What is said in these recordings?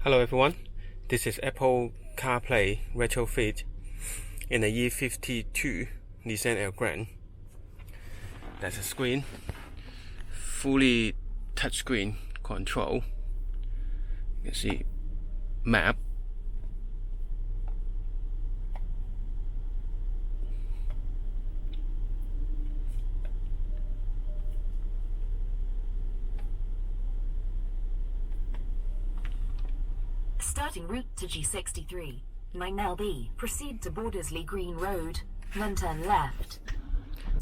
Hello everyone, this is Apple CarPlay retrofit in the E52 Nissan Elgrand. That's a screen, fully touchscreen control. You can see map, Starting route to G63, 9LB, proceed to Bordersley Green Road, then turn left.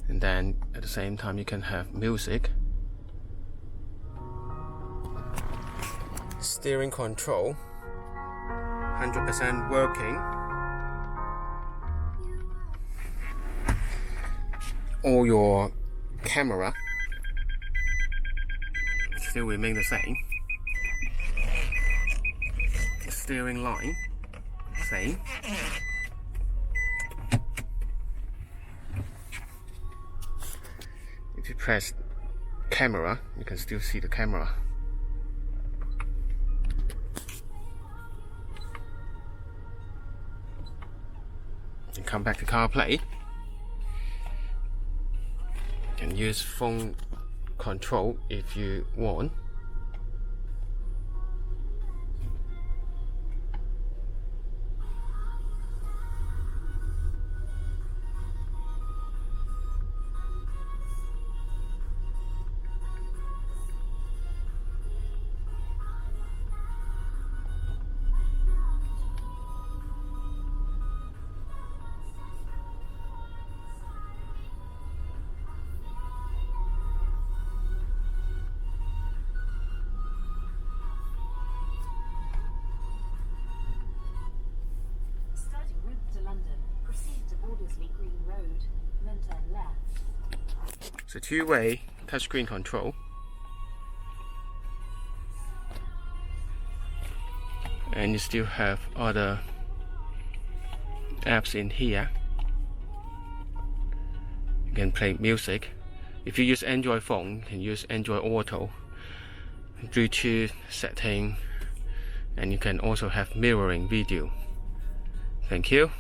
and then at the same time you can have music, steering control, 100% working, all your camera still remain the same. Steering line, same. If you press camera, you can still see the camera. And come back to CarPlay. You can use phone control if you want. Starting route to London, proceed to Bordersley Green Road, then turn left. It's a two-way touchscreen control. And you still have other apps in here. You can play music. If you use Android phone, you can use Android Auto, Bluetooth setting, and you can also have mirroring video. Thank you.